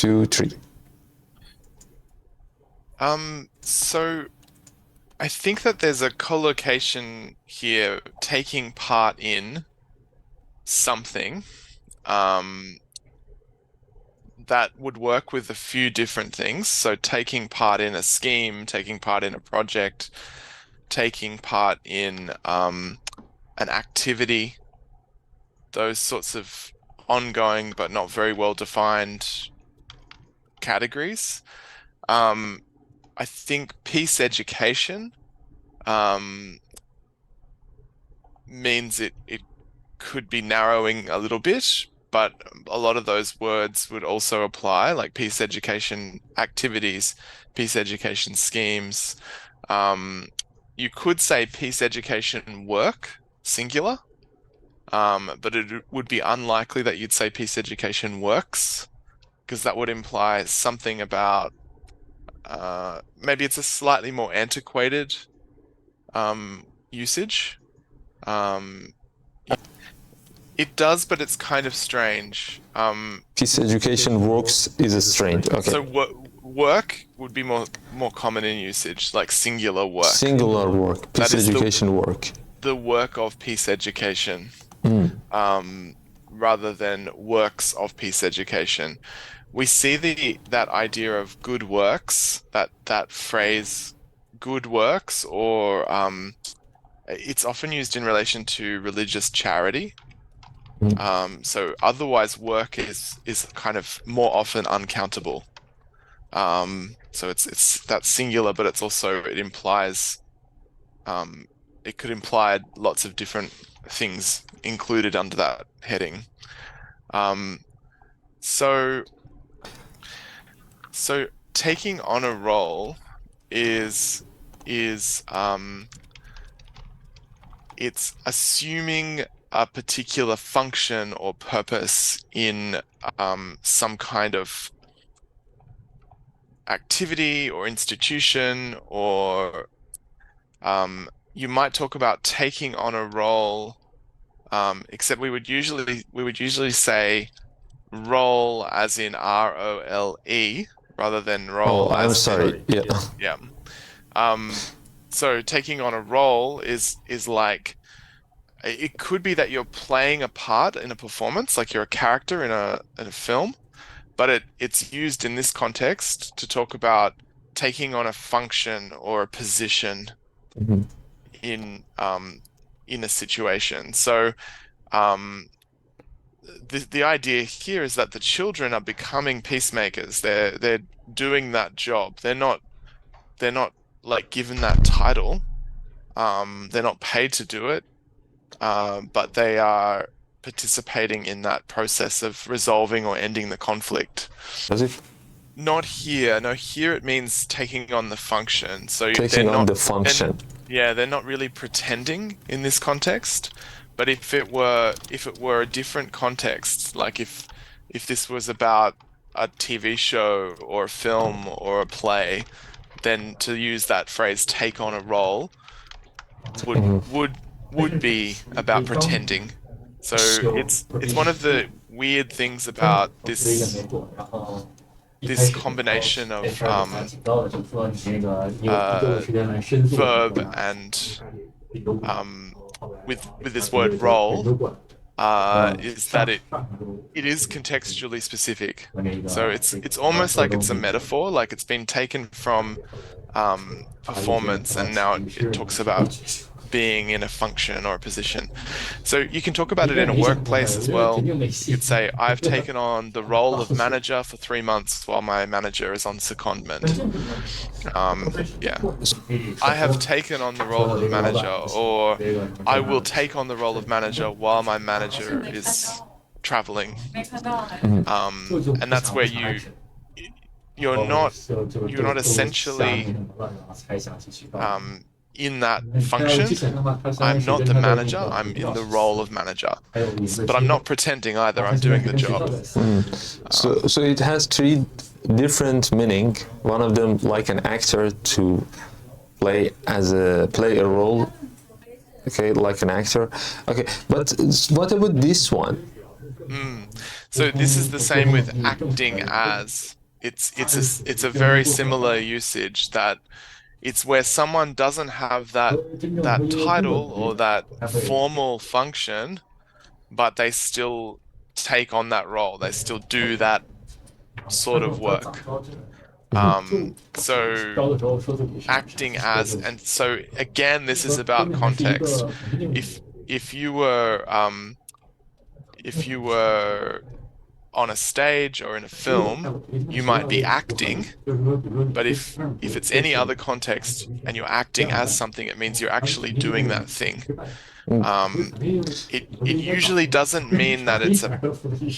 2, 3. So I think that there's a collocation here, taking part in something, that would work with a few different things. So taking part in a scheme, taking part in a project, taking part in an activity, those sorts of ongoing but not very well defined categories. I think peace education means it could be narrowing a little bit, but a lot of those words would also apply, like peace education activities, peace education schemes. You could say peace education work, singular, but it would be unlikely that you'd say peace education works, because that would imply something about maybe it's a slightly more antiquated usage. Um, it does, but it's kind of strange. Peace education works is a strange. Okay. So work would be more common in usage, like singular work. Singular work. Peace education work. The work of peace education, rather than works of peace education. We see that idea of good works, that phrase, good works, or it's often used in relation to religious charity. So otherwise work is kind of more often uncountable. So it's that singular, but it's also, it implies, it could imply lots of different things included under that heading. So taking on a role is it's assuming a particular function or purpose in some kind of activity or institution, or you might talk about taking on a role, except we would usually say role as in ROLE rather than role I'm as sorry. in, yeah. So taking on a role is like, it could be that you're playing a part in a performance, like you're a character in a film, but it's used in this context to talk about taking on a function or a position in a situation. So the idea here is that the children are becoming peacemakers. They're doing that job. They're not like given that title. They're not paid to do it, but they are participating in that process of resolving or ending the conflict. Does it? Not here. No, here it means taking on the function. So Taking on the function. They're not really pretending in this context. But if it were a different context, like if this was about a TV show or a film or a play, then to use that phrase, take on a role, would be about pretending. So it's one of the weird things about this combination of verb and with this word role, is that it is contextually specific. So it's almost like it's a metaphor, like it's been taken from performance, and now it talks about being in a function or a position. So you can talk about it in a workplace as well. You could say, I've taken on the role of manager for 3 months while my manager is on secondment. I have taken on the role of manager, or I will take on the role of manager while my manager is traveling. And that's where you're not essentially in that function. I'm not the manager, I'm in the role of manager. But I'm not pretending either, I'm doing the job. So it has 3 different meaning. One of them like an actor, to play a role. Okay, like an actor. Okay, but what about this one? Mm. So this is the same with acting as. It's a very similar usage that it's where someone doesn't have that title or that formal function, but they still take on that role. They still do that sort of work. So acting as, and so again, this is about context. If if you were if you were on a stage or in a film, you might be acting, but if it's any other context and you're acting as something, it means you're actually doing that thing. Um, it usually doesn't mean that it's a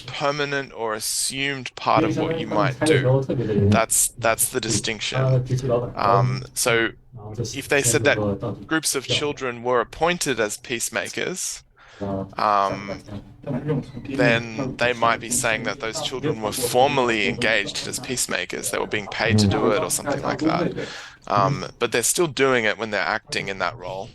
permanent or assumed part of what you might do. That's the distinction. So if they said that groups of children were appointed as peacemakers, um, then they might be saying that those children were formally engaged as peacemakers. They were being paid to do it or something like that. But they're still doing it when they're acting in that role.